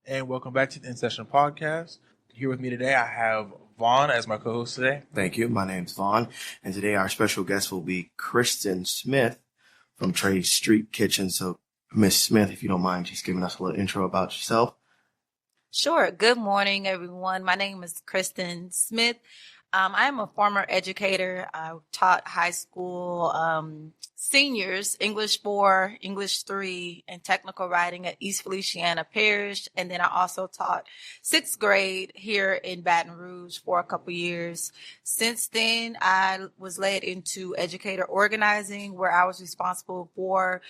And welcome back to the In Session Podcast. Here with me today, I have Vaughn as my co-host today. Thank you. My name's Vaughn, and today our special guest will be Kristen Smith from Trade Street Kitchen. So, Miss Smith, if you don't mind just giving us a little intro about yourself. Sure. Good morning, everyone. My name is Kristen Smith. I am a former educator. I taught high school seniors English 4, English 3, and technical writing at East Feliciana Parish. And then I also taught 6th grade here in Baton Rouge for a couple years. Since then, I was led into educator organizing, where I was responsible for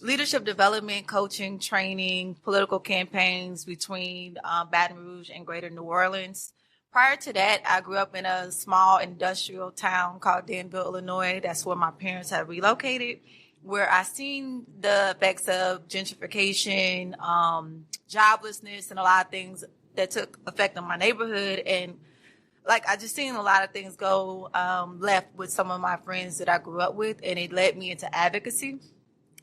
leadership development, coaching, training, political campaigns between Baton Rouge and Greater New Orleans. Prior to that, I grew up in a small industrial town called Danville, Illinois. That's where my parents had relocated, where I seen the effects of gentrification, joblessness, and a lot of things that took effect on my neighborhood. And I just seen a lot of things go left with some of my friends that I grew up with, and it led me into advocacy.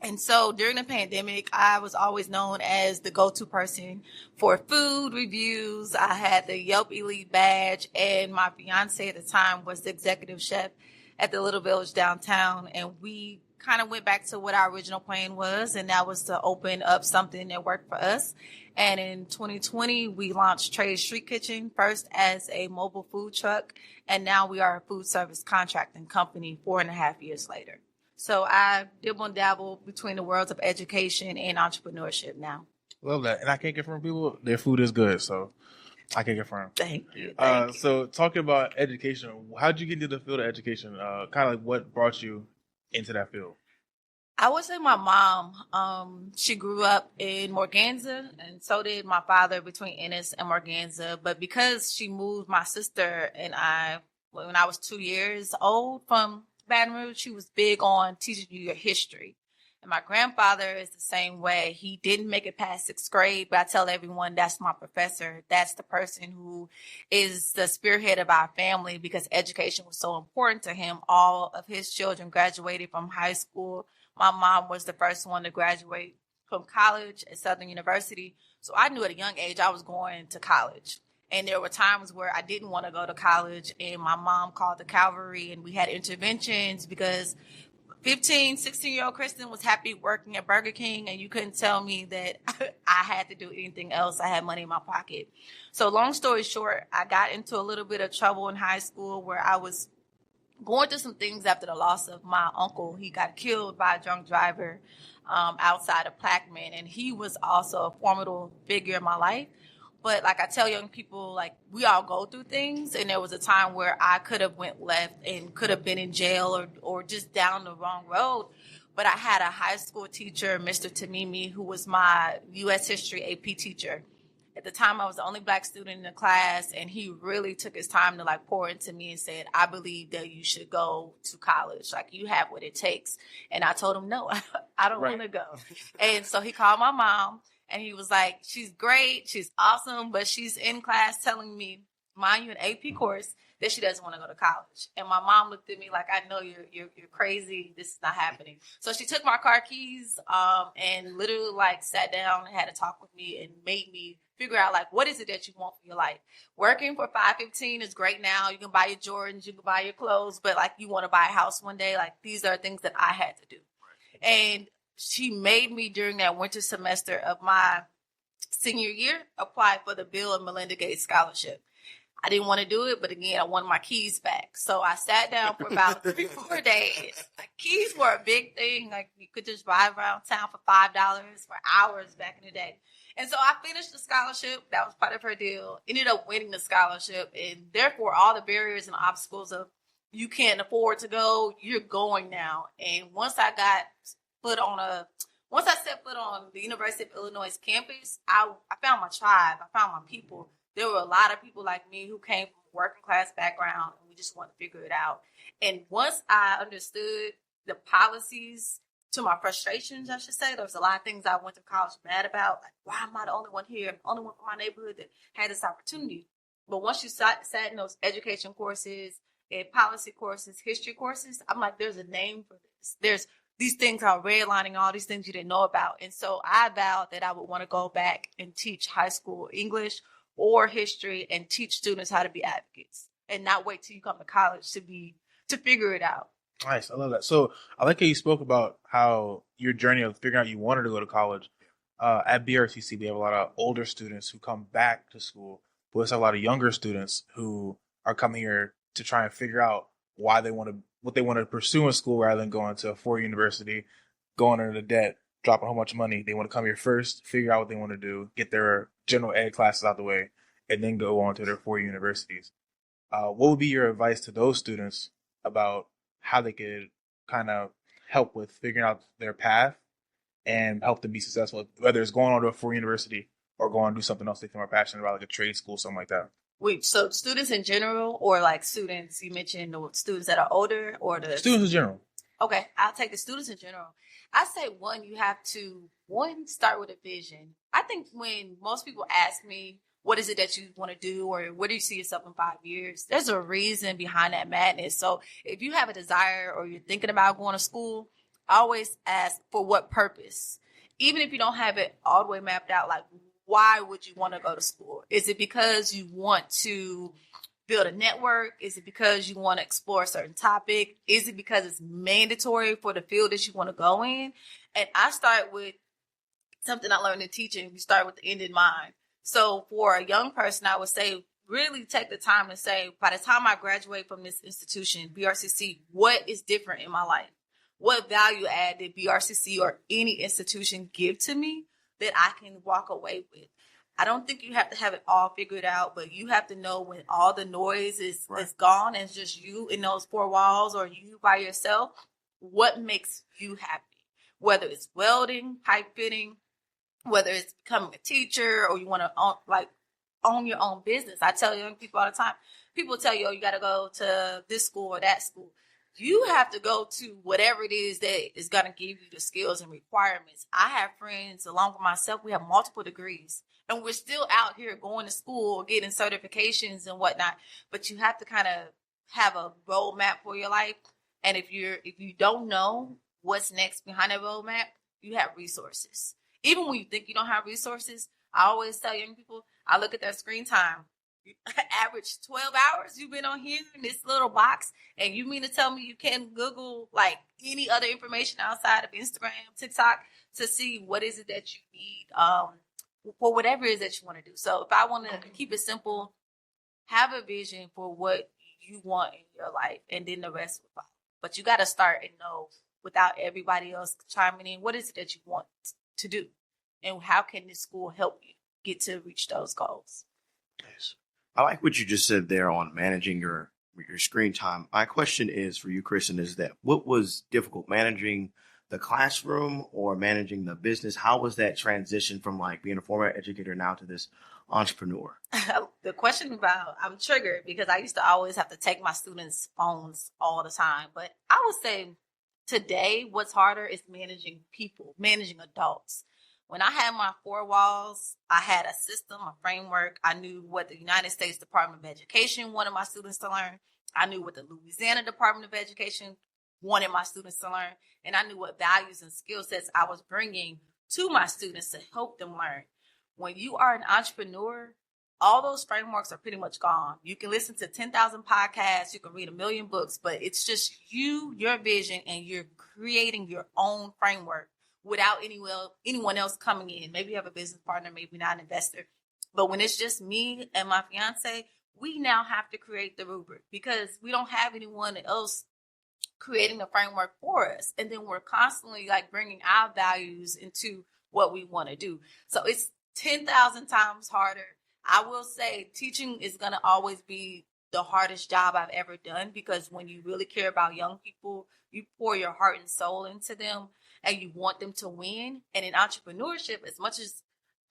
And so during the pandemic, I was always known as the go-to person for food reviews. I had the Yelp Elite badge, and my fiance at the time was the executive chef at the Little Village downtown. And we kind of went back to what our original plan was, and that was to open up something that worked for us. And in 2020, we launched Trade Street Kitchen, first as a mobile food truck, and now we are a food service contracting company 4.5 years later. So I dibble and dabble between the worlds of education and entrepreneurship now. Love that. And I can confirm people, their food is good. So I can confirm. Thank you. So talking about education, how did you get into the field of education? Kind of like what brought you into that field? I would say my mom, she grew up in Morganza, and so did my father, between Ennis and Morganza. But because she moved my sister and I, when I was 2 years old from Baton Rouge, she was big on teaching you your history. And my grandfather is the same way. He didn't make it past 6th grade, but I tell everyone that's my professor. That's the person who is the spearhead of our family, because education was so important to him. All of his children graduated from high school. My mom was the first one to graduate from college at Southern University. So I knew at a young age I was going to college. And there were times where I didn't want to go to college, and my mom called the cavalry, and we had interventions because 15, 16-year-old Kristen was happy working at Burger King, and you couldn't tell me that I had to do anything else. I had money in my pocket. So long story short, I got into a little bit of trouble in high school, where I was going through some things after the loss of my uncle. He got killed by a drunk driver outside of Plaquemine, and he was also a formidable figure in my life. But like I tell young people, we all go through things, and there was a time where I could have went left and could have been in jail or just down the wrong road. But I had a high school teacher, Mr. Tamimi, who was my U.S. history AP teacher. At the time, I was the only Black student in the class, and he really took his time to pour into me and said, I believe that you should go to college. You have what it takes. And I told him, no, I don't want to go. And so he called my mom. And he was like, she's great, she's awesome, but she's in class telling me, mind you, an AP course, that she doesn't want to go to college. And my mom looked at me like, I know you're crazy. This is not happening. So she took my car keys and literally sat down and had a talk with me and made me figure out what is it that you want for your life. Working for $5.15 is great now. You can buy your Jordans, you can buy your clothes, but you want to buy a house one day. These are things that I had to do. And she made me, during that winter semester of my senior year, apply for the Bill and Melinda Gates Scholarship. I didn't want to do it, but again, I wanted my keys back. So I sat down for about 3-4 days. Keys were a big thing. You could just drive around town for $5 for hours back in the day. And so I finished the scholarship. That was part of her deal. Ended up winning the scholarship. And therefore, all the barriers and obstacles of you can't afford to go, you're going now. And once I set foot on the University of Illinois campus, I found my tribe. I found my people. There were a lot of people like me who came from a working class background, and we just wanted to figure it out. And once I understood the policies, to my frustrations, I should say, there was a lot of things I went to college mad about. Why am I the only one here? I'm the only one from my neighborhood that had this opportunity. But once you sat in those education courses and policy courses, history courses, I'm like, there's a name for this. these things are redlining all these things you didn't know about. And so I vowed that I would want to go back and teach high school English or history and teach students how to be advocates and not wait till you come to college to figure it out. Nice. I love that. So I like how you spoke about how your journey of figuring out you wanted to go to college. At BRCC, we have a lot of older students who come back to school, but we also have a lot of younger students who are coming here to try and figure out what they want to pursue in school rather than going to a 4-year university, going under the debt, dropping a whole bunch of money. They want to come here first, figure out what they want to do, get their general ed classes out the way, and then go on to their 4-year universities. What would be your advice to those students about how they could kind of help with figuring out their path and help them be successful, whether it's going on to a 4-year university or going to do something else they feel more passionate about, like a trade school, something like that? Wait, so students in general, or like students, you mentioned the students that are older, or the Students in general. Okay, I'll take the students in general. I say you have to start with a vision. I think when most people ask me, what is it that you want to do, or where do you see yourself in 5 years? There's a reason behind that madness. So if you have a desire or you're thinking about going to school, I always ask for what purpose. Even if you don't have it all the way mapped out, like, why would you want to go to school? Is it because you want to build a network? Is it because you want to explore a certain topic? Is it because it's mandatory for the field that you want to go in? And I start with something I learned in teaching. You start with the end in mind. So for a young person, I would say, really take the time to say, by the time I graduate from this institution, BRCC, what is different in my life? What value add did BRCC or any institution give to me that I can walk away with? I don't think you have to have it all figured out, but you have to know when all the noise is gone and it's just you in those 4 walls or you by yourself, what makes you happy? Whether it's welding, pipe fitting, whether it's becoming a teacher, or you want to own your own business. I tell young people all the time, people tell you, oh, you got to go to this school or that school. You have to go to whatever it is that is going to give you the skills and requirements. I have friends, along with myself, we have multiple degrees, and we're still out here going to school, getting certifications and whatnot. But you have to kind of have a roadmap for your life. And if you don't know what's next behind that roadmap, you have resources. Even when you think you don't have resources, I always tell young people, I look at their screen time. Average 12 hours you've been on here in this little box, and you mean to tell me you can't Google like any other information outside of Instagram, TikTok to see what is it that you need for whatever it is that you want to do. So if I want to keep it simple, have a vision for what you want in your life, and then the rest will follow. But you got to start and know, without everybody else chiming in, what is it that you want to do, and how can this school help you get to reach those goals? Yes. I like what you just said there on managing your screen time. My question is for you, Kristen, is that what was difficult, managing the classroom or managing the business? How was that transition from like being a former educator now to this entrepreneur? The question about, I'm triggered because I used to always have to take my students' phones all the time. But I would say today, what's harder is managing people, managing adults. When I had my 4 walls, I had a system, a framework. I knew what the United States Department of Education wanted my students to learn. I knew what the Louisiana Department of Education wanted my students to learn. And I knew what values and skill sets I was bringing to my students to help them learn. When you are an entrepreneur, all those frameworks are pretty much gone. You can listen to 10,000 podcasts, you can read 1 million books, but it's just you, your vision, and you're creating your own framework without anyone else coming in. Maybe you have a business partner, maybe not an investor. But when it's just me and my fiance, we now have to create the rubric because we don't have anyone else creating the framework for us. And then we're constantly like bringing our values into what we want to do. So it's 10,000 times harder. I will say teaching is going to always be the hardest job I've ever done, because when you really care about young people, you pour your heart and soul into them and you want them to win. And in entrepreneurship, as much as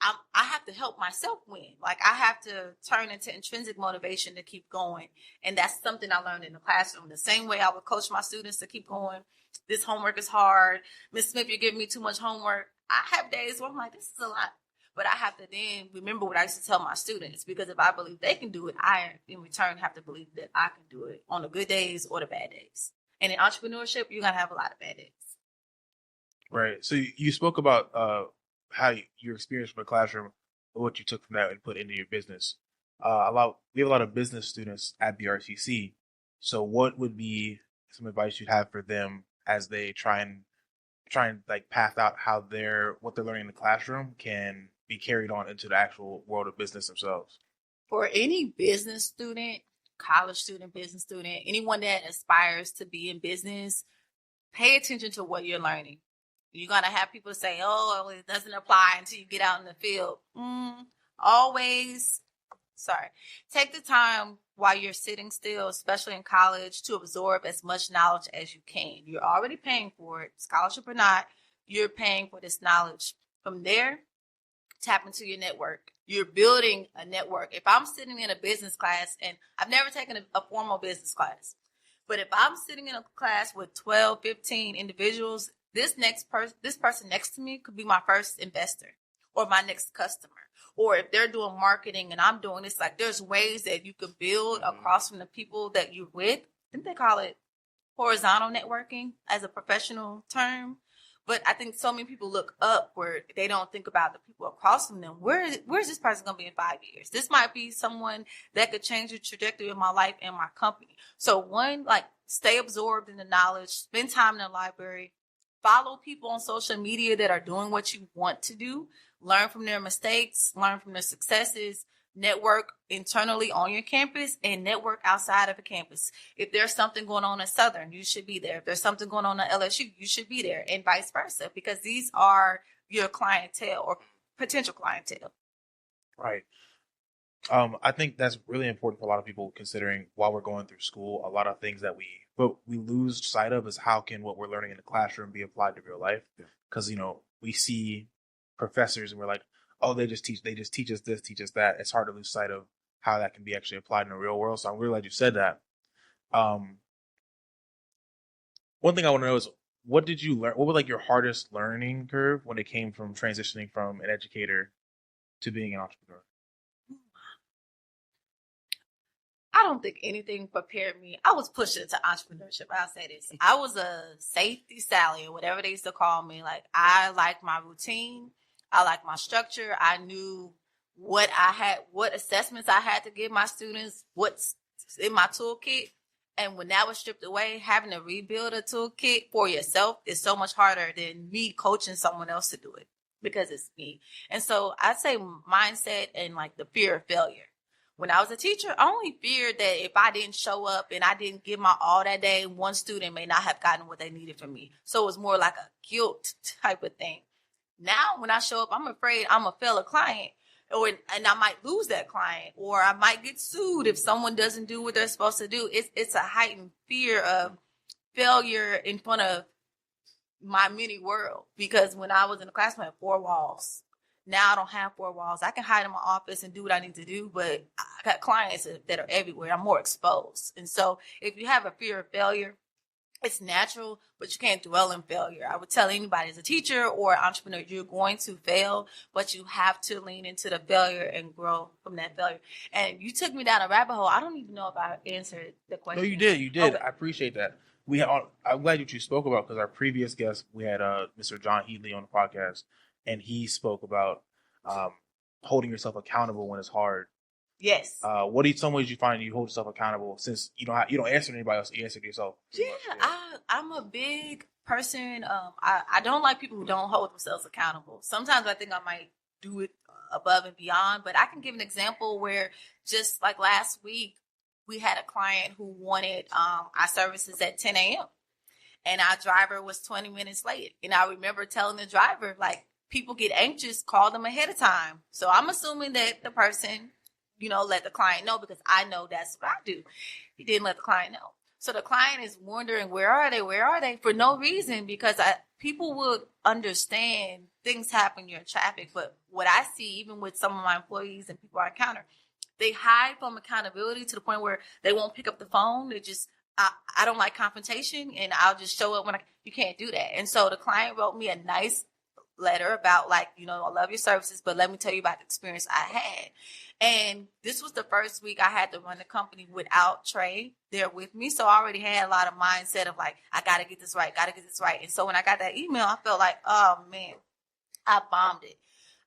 I have to help myself win, like I have to turn into intrinsic motivation to keep going. And that's something I learned in the classroom. The same way I would coach my students to keep going. This homework is hard. Miss Smith, you're giving me too much homework. I have days where I'm like, this is a lot. But I have to then remember what I used to tell my students, because if I believe they can do it, I, in return, have to believe that I can do it on the good days or the bad days. And in entrepreneurship, you're going to have a lot of bad days. Right. So you spoke about how your experience from the classroom, what you took from that and put into your business. We have a lot of business students at BRCC. So what would be some advice you'd have for them as they try and like path out how what they're learning in the classroom can be carried on into the actual world of business themselves? For any business student, college student, business student, anyone that aspires to be in business, pay attention to what you're learning. You're going to have people say, oh, it doesn't apply until you get out in the field. Always, take the time while you're sitting still, especially in college, to absorb as much knowledge as you can. You're already paying for it, scholarship or not, you're paying for this knowledge. From there, tap into your network. You're building a network. If I'm sitting in a business class, and I've never taken a formal business class, but if I'm sitting in a class with 12, 15 individuals, this person next to me could be my first investor or my next customer. Or if they're doing marketing and I'm doing this, like there's ways that you can build across from the people that you're with. I think they call it horizontal networking as a professional term. But I think so many people look up where they don't think about the people across from them. Where's this person going to be in 5 years? This might be someone that could change the trajectory of my life and my company. So one, like stay absorbed in the knowledge, spend time in the library, follow people on social media that are doing what you want to do, learn from their mistakes, learn from their successes, network internally on your campus and network outside of the campus. If there's something going on at Southern, you should be there. If there's something going on at LSU, you should be there, and vice versa, because these are your clientele or potential clientele. Right. I think that's really important for a lot of people, considering while we're going through school, a lot of things that we lose sight of is how can what we're learning in the classroom be applied to real life? Because we see professors and we're like, oh, they just teach us this, teach us that. It's hard to lose sight of how that can be actually applied in the real world. So I'm really glad you said that. One thing I want to know is, what did you learn? What was like your hardest learning curve when it came from transitioning from an educator to being an entrepreneur? I don't think anything prepared me. I was pushed into entrepreneurship. I'll say this. I was a safety Sally or whatever they used to call me. Like, I liked my routine. I liked my structure. I knew what assessments I had to give my students, what's in my toolkit. And when that was stripped away, having to rebuild a toolkit for yourself is so much harder than me coaching someone else to do it, because it's me. And so I'd say mindset and like the fear of failure. When I was a teacher, I only feared that if I didn't show up and I didn't give my all that day, one student may not have gotten what they needed from me. So it was more like a guilt type of thing. Now, when I show up, I'm afraid I'm going to fail a client, and I might lose that client, or I might get sued if someone doesn't do what they're supposed to do. It's a heightened fear of failure in front of my mini world, because when I was in the classroom, I had 4 walls. Now I don't have 4 walls. I can hide in my office and do what I need to do, but I got clients that are everywhere. I'm more exposed. And so if you have a fear of failure, it's natural, but you can't dwell in failure. I would tell anybody as a teacher or entrepreneur, you're going to fail, but you have to lean into the failure and grow from that failure. And you took me down a rabbit hole. I don't even know if I answered the question. No, you did. You did. Okay. I appreciate that. I'm glad that you spoke about, because our previous guest, we had Mr. John Heatley on the podcast, and he spoke about holding yourself accountable when it's hard. Yes. What are some ways you find you hold yourself accountable, since you don't answer to anybody else, you answer to yourself? Yeah, I'm a big person. I don't like people who don't hold themselves accountable. Sometimes I think I might do it above and beyond, but I can give an example where just like last week, we had a client who wanted our services at 10 a.m. and our driver was 20 minutes late. And I remember telling the driver, like, people get anxious, call them ahead of time. So I'm assuming that the person, let the client know, because I know that's what I do. He didn't let the client know. So the client is wondering, where are they? For no reason, because people would understand things happen, you're in traffic. But what I see, even with some of my employees and people I encounter, they hide from accountability to the point where they won't pick up the phone. They just, I don't like confrontation, and I'll just show up when you can't do that. And so the client wrote me a nice letter about like, I love your services, but let me tell you about the experience I had. And this was the first week I had to run the company without Trey there with me. So I already had a lot of mindset of like, I got to get this right, And so when I got that email, I felt like, oh man, I bombed it.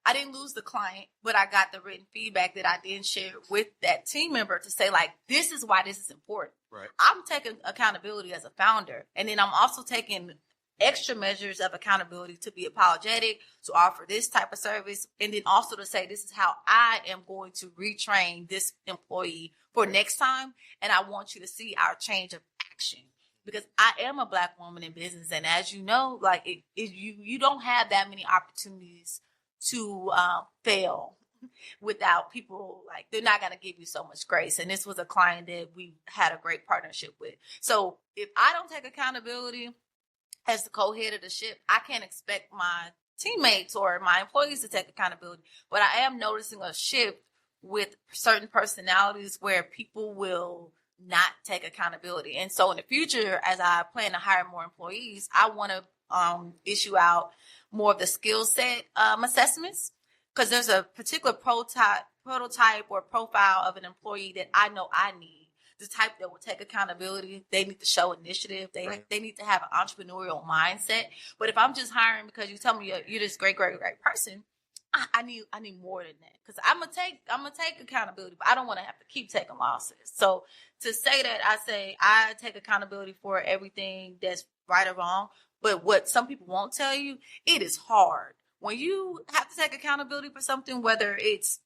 I didn't lose the client, but I got the written feedback that I then shared with that team member to say, like, this is why this is important. Right. I'm taking accountability as a founder. And then I'm also taking extra measures of accountability to be apologetic, to offer this type of service, and then also to say, this is how I am going to retrain this employee for next time. And I want you to see our change of action. Because I am a Black woman in business. And as you know, like you don't have that many opportunities to fail without people, like, they're not going to give you so much grace. And this was a client that we had a great partnership with. So if I don't take accountability as the co-head of the ship, I can't expect my teammates or my employees to take accountability. But I am noticing a shift with certain personalities where people will not take accountability. And so in the future, as I plan to hire more employees, I want to issue out more of the skill set assessments, because there's a particular prototype or profile of an employee that I know I need. The type that will take accountability. They need to show initiative. They need to have an entrepreneurial mindset. But if I'm just hiring because you tell me you're this great person, I need more than that, because I'm gonna take accountability, but I don't want to have to keep taking losses. So to say that, I take accountability for everything that's right or wrong. But what some people won't tell you, it is hard when you have to take accountability for something, whether it's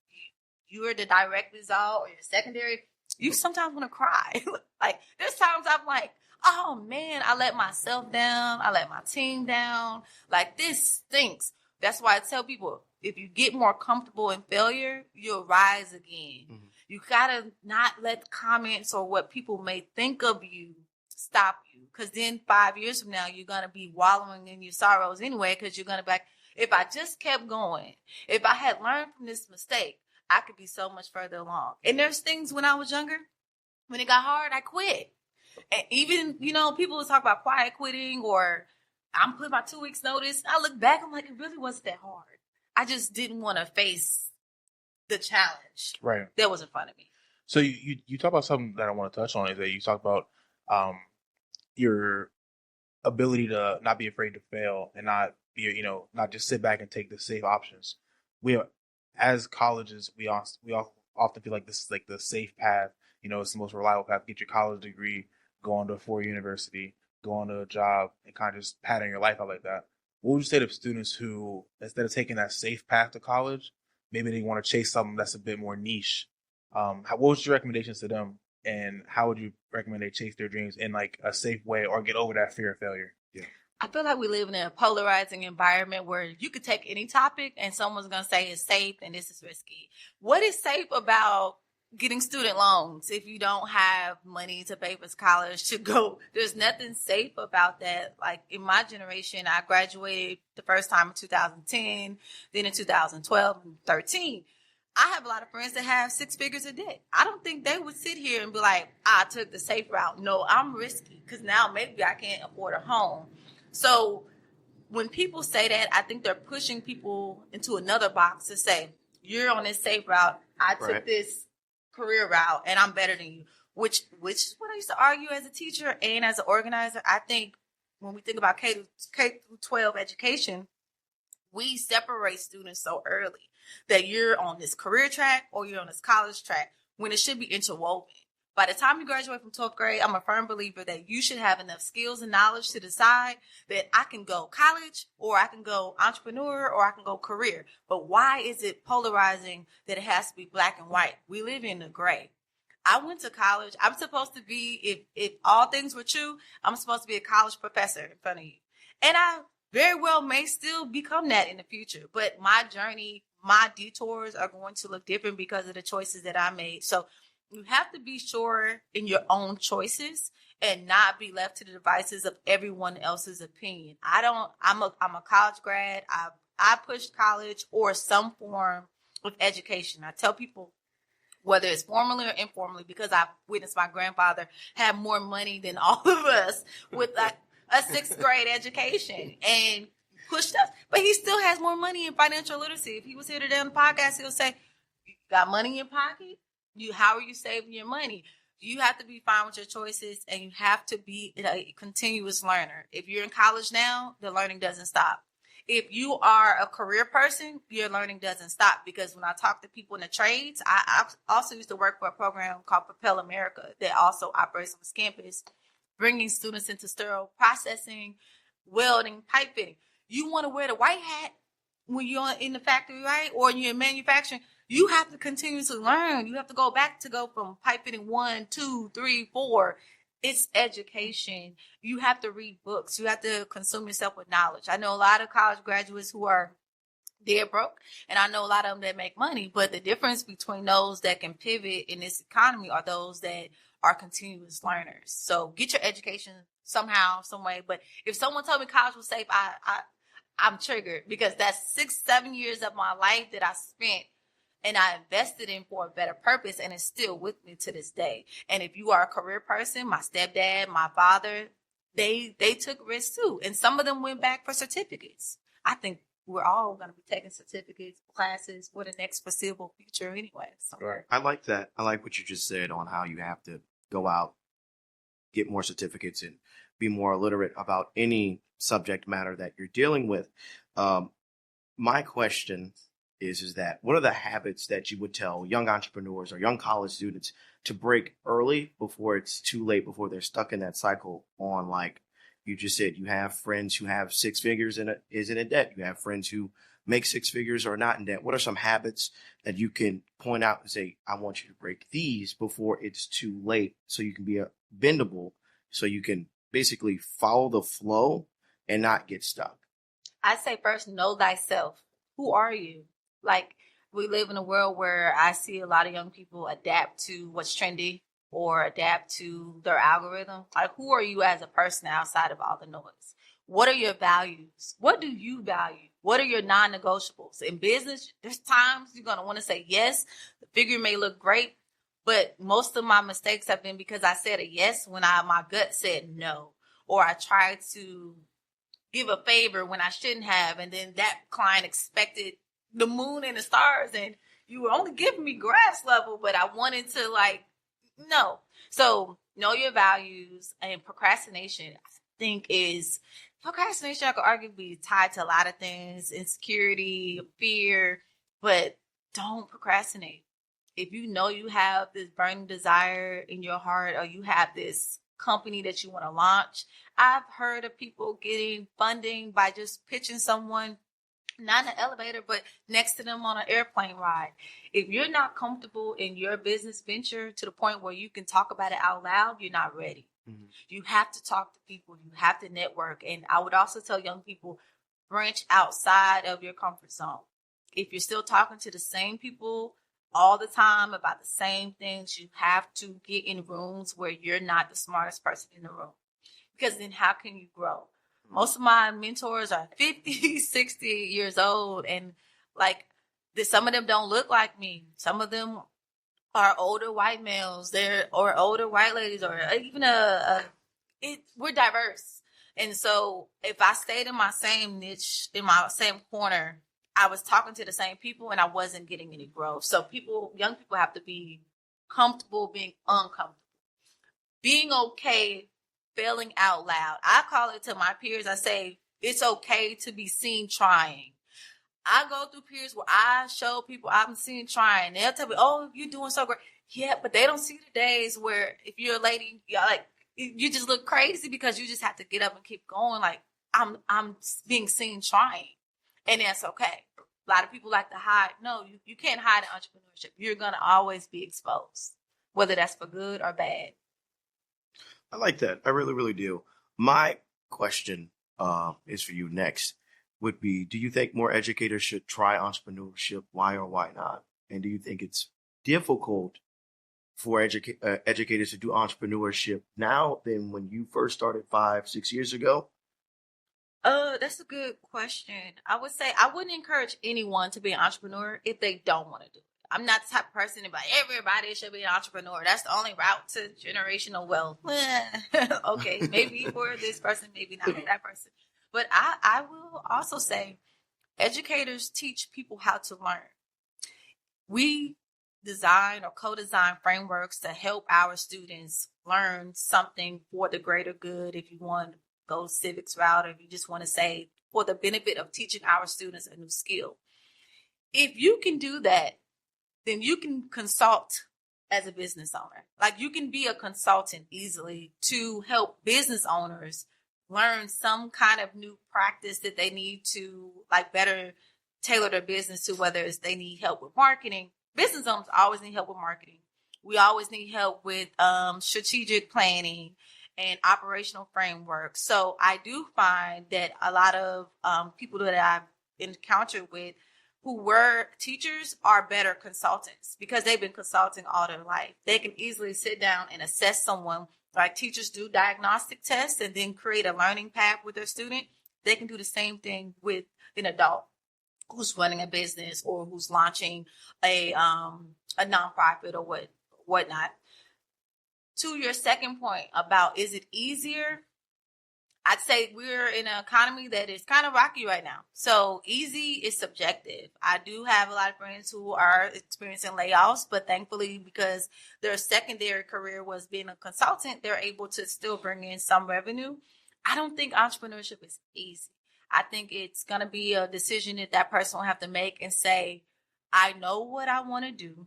you're the direct result or you're secondary. You sometimes want to cry. Like, there's times I'm like, oh man, I let myself down. I let my team down. Like, this stinks. That's why I tell people, if you get more comfortable in failure, you'll rise again. Mm-hmm. You gotta not let comments or what people may think of you stop you. Because then 5 years from now, you're going to be wallowing in your sorrows anyway, because you're going to be like, if I just kept going, if I had learned from this mistake, I could be so much further along. And there's things when I was younger, when it got hard, I quit. And even, people would talk about quiet quitting, or I'm putting my 2 weeks notice. I look back, I'm like, it really wasn't that hard. I just didn't want to face the challenge that was in front of me. So you talk about something that I want to touch on, is that you talk about your ability to not be afraid to fail and not be, not just sit back and take the safe options. As colleges, we often feel like this is like the safe path. It's the most reliable path. Get your college degree, go on to a 4-year university, go on to a job, and kind of just pattern your life out like that. What would you say to students who, instead of taking that safe path to college, maybe they want to chase something that's a bit more niche? What was your recommendations to them, and how would you recommend they chase their dreams in like a safe way or get over that fear of failure? Yeah. I feel like we live in a polarizing environment where you could take any topic and someone's going to say it's safe and this is risky. What is safe about getting student loans if you don't have money to pay for college to go? There's nothing safe about that. Like, in my generation, I graduated the first time in 2010, then in 2012 and 13. I have a lot of friends that have 6 figures of debt. I don't think they would sit here and be like, I took the safe route. No, I'm risky because now maybe I can't afford a home. So when people say that, I think they're pushing people into another box to say, you're on this safe route. I took this career route and I'm better than you, which is what I used to argue as a teacher and as an organizer. I think when we think about K through 12 education, we separate students so early that you're on this career track or you're on this college track when it should be interwoven. By the time you graduate from 12th grade, I'm a firm believer that you should have enough skills and knowledge to decide that I can go college or I can go entrepreneur or I can go career. But why is it polarizing that it has to be black and white? We live in the gray. I went to college. I'm supposed to be, if all things were true, I'm supposed to be a college professor in front of you. And I very well may still become that in the future. But my journey, my detours are going to look different because of the choices that I made. So you have to be sure in your own choices and not be left to the devices of everyone else's opinion. I'm a college grad. I pushed college or some form of education. I tell people, whether it's formally or informally, because I've witnessed my grandfather have more money than all of us with a 6th grade education and pushed us. but he still has more money in financial literacy. If he was here today on the podcast, he'll say, you got money in your pocket? How are you saving your money? You have to be fine with your choices, and you have to be a continuous learner. If you're in college now, the learning doesn't stop. If you are a career person, your learning doesn't stop, because when I talk to people in the trades, I also used to work for a program called Propel America that also operates on this campus, bringing students into sterile processing, welding, pipe fitting. You want to wear the white hat when you're in the factory, right? Or you're in manufacturing. You have to continuously learn. You have to go from pipe fitting 1, 2, 3, 4. It's education. You have to read books. You have to consume yourself with knowledge. I know a lot of college graduates who are dead broke, and I know a lot of them that make money, but the difference between those that can pivot in this economy are those that are continuous learners. So get your education somehow, some way. But if someone told me college was safe, I'm triggered, because that's 6-7 years of my life that I spent and I invested in for a better purpose, and it's still with me to this day. And if you are a career person, my stepdad, my father, they took risks too. And some of them went back for certificates. I think we're all going to be taking certificates, classes for the next foreseeable future anyway. So. Right. I like that. I like what you just said on how you have to go out, get more certificates, and be more literate about any subject matter that you're dealing with. My question is that what are the habits that you would tell young entrepreneurs or young college students to break early before it's too late, before they're stuck in that cycle on, like you just said, you have friends who have six figures and is in debt. You have friends who make six figures or not in debt. What are some habits that you can point out and say, I want you to break these before it's too late, so you can be bendable, so you can basically follow the flow and not get stuck? I'd say first, know thyself. Who are you? Like, we live in a world where I see a lot of young people adapt to what's trendy or adapt to their algorithm. Like, who are you as a person outside of all the noise? What are your values? What do you value? What are your non-negotiables? In business, there's times you're going to want to say yes. The figure may look great, but most of my mistakes have been because I said a yes when my gut said no, or I tried to give a favor when I shouldn't have, and then that client expected the moon and the stars, and you were only giving me grass level, but I wanted to, like, no. So know your values. And procrastination, I think, procrastination, I could argue, be tied to a lot of things: insecurity, fear, but don't procrastinate. If you know you have this burning desire in your heart, or you have this company that you want to launch, I've heard of people getting funding by just pitching someone, not in an elevator, but next to them on an airplane ride. If you're not comfortable in your business venture to the point where you can talk about it out loud, you're not ready. Mm-hmm. You have to talk to people. You have to network. And I would also tell young people, branch outside of your comfort zone. If you're still talking to the same people all the time about the same things, you have to get in rooms where you're not the smartest person in the room, because then how can you grow? Most of my mentors are 50, 60 years old, and like, some of them don't look like me. Some of them are older white males, or older white ladies, or even we're diverse. And so if I stayed in my same niche, in my same corner, I was talking to the same people and I wasn't getting any growth. So young people have to be comfortable being uncomfortable, being okay failing out loud. I call it to my peers. I say, it's okay to be seen trying. I go through periods where I show people I'm seen trying. They'll tell me, oh, you're doing so great. Yeah, but they don't see the days where if you're a lady, you just look crazy because you just have to get up and keep going. Like, I'm being seen trying. And that's okay. A lot of people like to hide. No, you can't hide in entrepreneurship. You're going to always be exposed, whether that's for good or bad. I like that. I really, really do. My question is for you next would be, do you think more educators should try entrepreneurship? Why or why not? And do you think it's difficult for educators to do entrepreneurship now than when you first started 5-6 years ago? That's a good question. I would say I wouldn't encourage anyone to be an entrepreneur if they don't want to do it. I'm not the type of person to be like, everybody should be an entrepreneur. That's the only route to generational wealth. Okay, maybe for this person, maybe not for that person. But I will also say Educators teach people how to learn. We design or co-design frameworks to help our students learn something for the greater good. If you want to go civics route, or if you just want to say for the benefit of teaching our students a new skill. If you can do that, then you can consult as a business owner. Like, you can be a consultant easily to help business owners learn some kind of new practice that they need to like better tailor their business to, whether it's they need help with marketing. Business owners always need help with marketing. We always need help with strategic planning and operational framework. So I do find that a lot of people that I've encountered with who were teachers are better consultants because they've been consulting all their life. They can easily sit down and assess someone, like teachers do diagnostic tests and then create a learning path with their student. They can do the same thing with an adult who's running a business or who's launching a nonprofit or whatnot. To your second point about, is it easier? I'd say we're in an economy that is kind of rocky right now. So easy is subjective. I do have a lot of friends who are experiencing layoffs, but thankfully, because their secondary career was being a consultant, they're able to still bring in some revenue. I don't think entrepreneurship is easy. I think it's going to be a decision that person will have to make and say, I know what I want to do.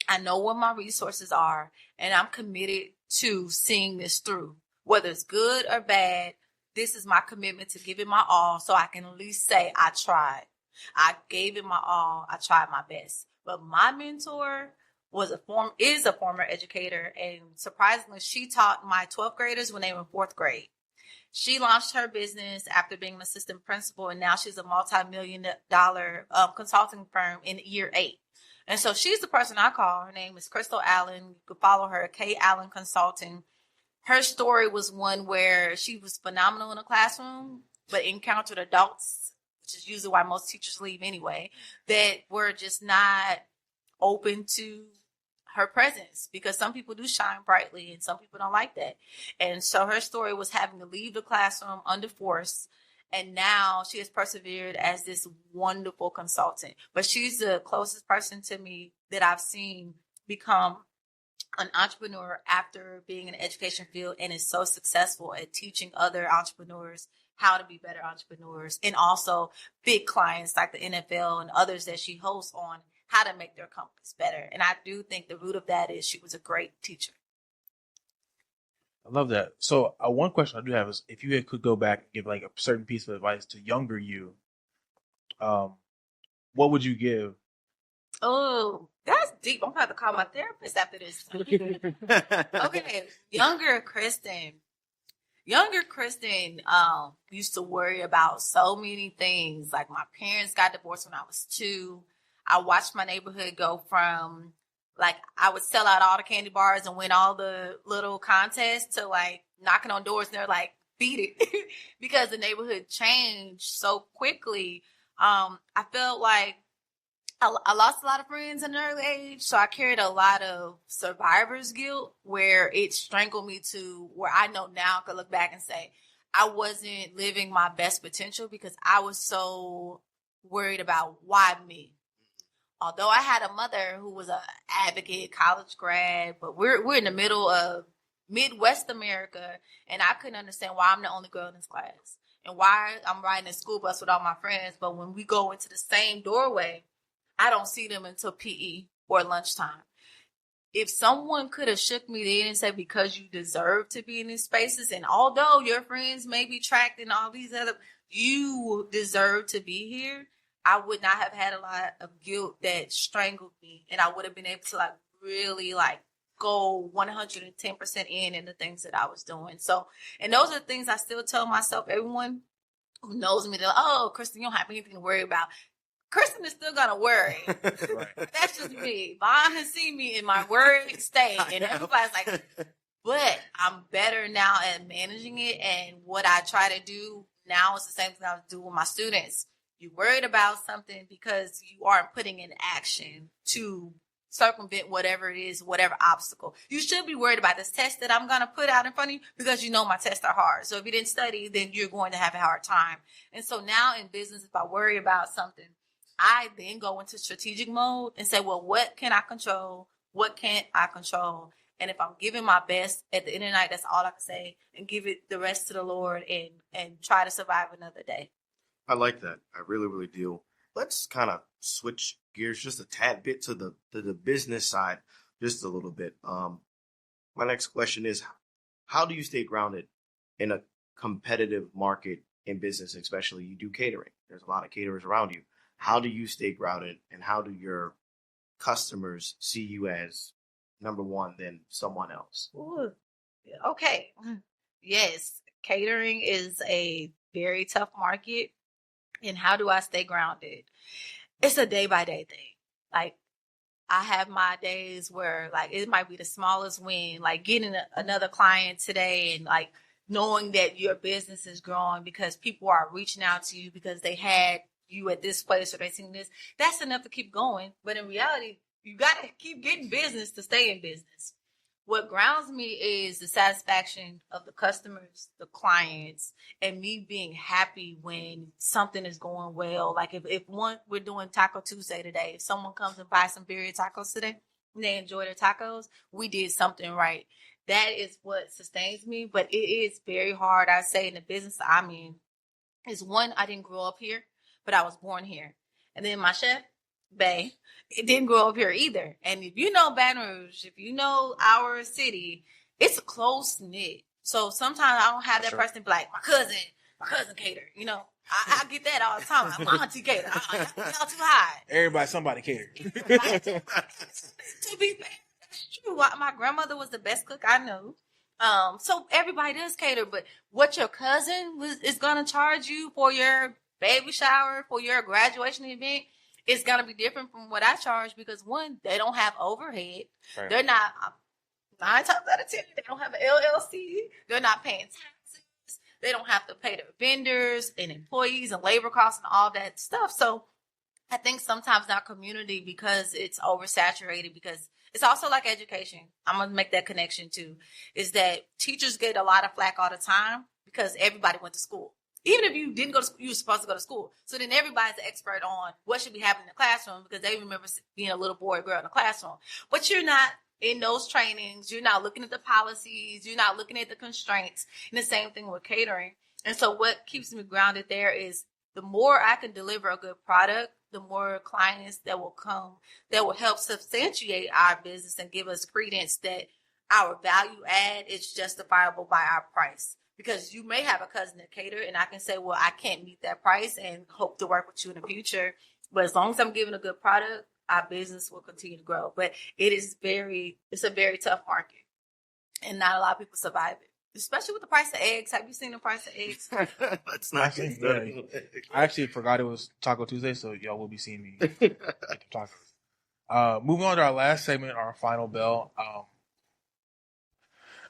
I know what my resources are, and I'm committed to seeing this through. Whether it's good or bad, this is my commitment to give it my all, so I can at least say I tried. I gave it my all. I tried my best. But my mentor is a former educator, and surprisingly, she taught my 12th graders when they were in 4th grade. She launched her business after being an assistant principal, and now she's a multi-million-dollar consulting firm in year 8. And so she's the person I call. Her name is Crystal Allen. You could follow her, K. Allen Consulting. Her story was one where she was phenomenal in a classroom, but encountered adults, which is usually why most teachers leave anyway, that were just not open to her presence, because some people do shine brightly and some people don't like that. And so her story was having to leave the classroom under force. And now she has persevered as this wonderful consultant. But she's the closest person to me that I've seen become an entrepreneur after being in the education field, and is so successful at teaching other entrepreneurs how to be better entrepreneurs, and also big clients like the NFL and others that she hosts on how to make their companies better. And I do think the root of that is she was a great teacher. I love that. So one question I do have is, if you could go back and give like a certain piece of advice to younger you, what would you give? Oh, that's deep. I'm going to have to call my therapist after this. Okay, younger Kristen used to worry about so many things. Like, my parents got divorced when I was 2. I watched my neighborhood go from, like, I would sell out all the candy bars and win all the little contests to, like, knocking on doors and they're like, beat it. Because the neighborhood changed so quickly. I felt like I lost a lot of friends at an early age, so I carried a lot of survivor's guilt where it strangled me to where I know now I could look back and say I wasn't living my best potential because I was so worried about why me. Although I had a mother who was an advocate, college grad, but we're in the middle of Midwest America, and I couldn't understand why I'm the only girl in this class and why I'm riding a school bus with all my friends, but when we go into the same doorway, I don't see them until PE or lunchtime. If someone could have shook me then and said, because you deserve to be in these spaces, and although your friends may be tracked and all these other, you deserve to be here, I would not have had a lot of guilt that strangled me. And I would have been able to like really like go 110% in the things that I was doing. So, and those are the things I still tell myself. Everyone who knows me, they're like, oh, Kristen, you don't have anything to worry about. Kristen is still gonna worry. Right. That's just me. Vaughn has seen me in my worried state, and everybody's like, but I'm better now at managing it. And what I try to do now is the same thing I was doing with my students. You're worried about something because you aren't putting in action to circumvent whatever it is, whatever obstacle. You should be worried about this test that I'm going to put out in front of you because you know my tests are hard. So if you didn't study, then you're going to have a hard time. And so now in business, if I worry about something, I then go into strategic mode and say, well, what can I control? What can't I control? And if I'm giving my best at the end of the night, that's all I can say, and give it the rest to the Lord and try to survive another day. I like that. I really, really do. Let's kind of switch gears just a tad bit to the business side, just a little bit. My next question is, how do you stay grounded in a competitive market in business, especially you do catering? There's a lot of caterers around you. How do you stay grounded, and how do your customers see you as number one than someone else? Ooh, okay. Yes, catering is a very tough market. And how do I stay grounded? It's a day by day thing. Like, I have my days where, like, it might be the smallest win, like getting another client today, and like knowing that your business is growing because people are reaching out to you because they had you at this place or they seen this. That's enough to keep going. But in reality, you got to keep getting business to stay in business. What grounds me is the satisfaction of the customers, the clients, and me being happy when something is going well. Like if we're doing Taco Tuesday today, if someone comes and buys some birria tacos today and they enjoy their tacos, we did something right. That is what sustains me. But it is very hard, I say, in the business I'm in. Is one, I didn't grow up here, but I was born here. And then my chef, Bay, it didn't grow up here either. And if you know Baton Rouge, if you know our city, it's a close knit. So sometimes I don't have that person be like, my cousin cater. You know, I get that all the time. Like, my auntie cater. Y'all too high. Everybody, somebody cater. To be fair, that's true. My grandmother was the best cook I knew. So everybody does cater, but what your cousin is going to charge you for your baby shower, for your graduation event, it's going to be different from what I charge because, one, they don't have overhead. Right. They're not, 9 times out of 10, they don't have an LLC. They're not paying taxes. They don't have to pay their vendors and employees and labor costs and all that stuff. So I think sometimes in our community, because it's oversaturated, because it's also like education, I'm going to make that connection too, is that teachers get a lot of flack all the time because everybody went to school. Even if you didn't go to school, you were supposed to go to school. So then everybody's an expert on what should be happening in the classroom because they remember being a little boy or girl in the classroom. But you're not in those trainings. You're not looking at the policies. You're not looking at the constraints. And the same thing with catering. And so what keeps me grounded there is the more I can deliver a good product, the more clients that will come that will help substantiate our business and give us credence that our value add is justifiable by our price. Because you may have a cousin that cater, and I can say, well, I can't meet that price and hope to work with you in the future. But as long as I'm giving a good product, our business will continue to grow. But it's a very tough market, and not a lot of people survive it. Especially with the price of eggs. Have you seen the price of eggs? That's not I actually forgot it was Taco Tuesday, so y'all will be seeing me eat the tacos. Moving on to our last segment, our final bell.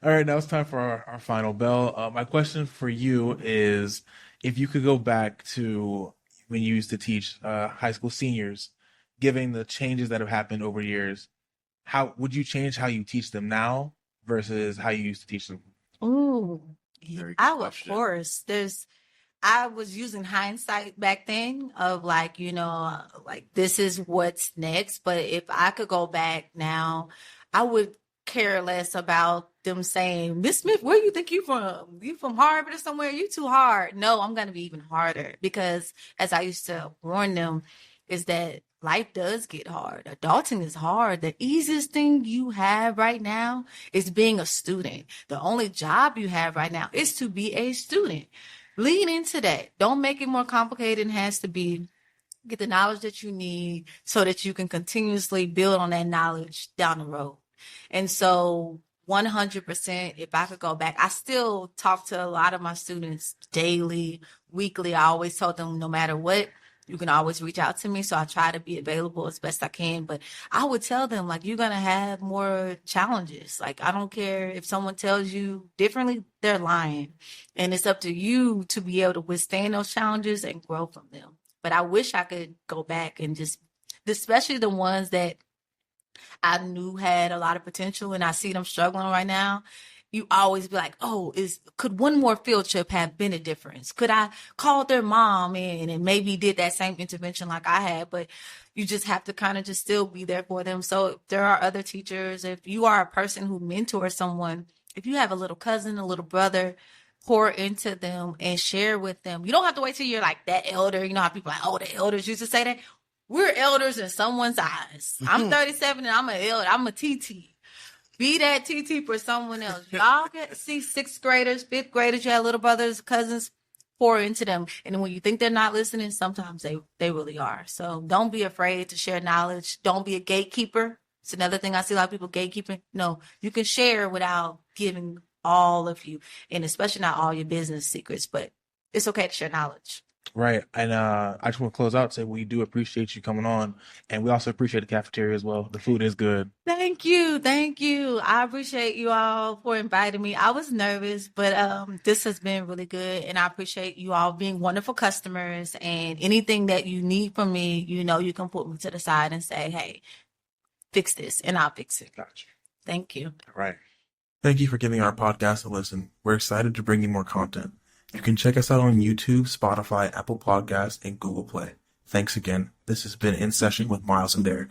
All right, now it's time for our final bell. My question for you is, if you could go back to when you used to teach high school seniors, given the changes that have happened over years, how would you change how you teach them now versus how you used to teach them? Ooh, of course. I was using hindsight back then of like, like this is what's next. But if I could go back now, I would care less about them saying, Miss Smith, where you think you from? You from Harvard or somewhere? You too hard. No, I'm going to be even harder because as I used to warn them is that life does get hard. Adulting is hard. The easiest thing you have right now is being a student. The only job you have right now is to be a student. Lean into that. Don't make it more complicated than it has to be. Get the knowledge that you need so that you can continuously build on that knowledge down the road. And so 100%, if I could go back, I still talk to a lot of my students daily, weekly. I always told them no matter what, you can always reach out to me. So I try to be available as best I can. But I would tell them, like, you're going to have more challenges. Like, I don't care if someone tells you differently, they're lying. And it's up to you to be able to withstand those challenges and grow from them. But I wish I could go back and just, especially the ones that I knew had a lot of potential and I see them struggling right now, you always be like, oh, could one more field trip have been a difference? Could I call their mom in and maybe did that same intervention like I had? But you just have to kind of just still be there for them. So if there are other teachers, if you are a person who mentors someone, if you have a little cousin, a little brother, pour into them and share with them. You don't have to wait till you're like that elder. You know how people are like, oh, the elders used to say that. We're elders in someone's eyes. I'm 37 and I'm an elder. I'm a TT. Be that TT for someone else. Y'all get see 6th graders, 5th graders, you have little brothers, cousins, pour into them. And when you think they're not listening, sometimes they really are. So don't be afraid to share knowledge. Don't be a gatekeeper. It's another thing I see a lot of people gatekeeping. No, you can share without giving all of you, and especially not all your business secrets, but it's okay to share knowledge. Right. And I just want to close out and say we do appreciate you coming on. And we also appreciate the cafeteria as well. The food is good. Thank you. Thank you. I appreciate you all for inviting me. I was nervous, but this has been really good. And I appreciate you all being wonderful customers. And anything that you need from me, you know, you can put me to the side and say, hey, fix this, and I'll fix it. Gotcha. Thank you. All right. Thank you for giving our podcast a listen. We're excited to bring you more content. You can check us out on YouTube, Spotify, Apple Podcasts, and Google Play. Thanks again. This has been In Session with Miles and Derek.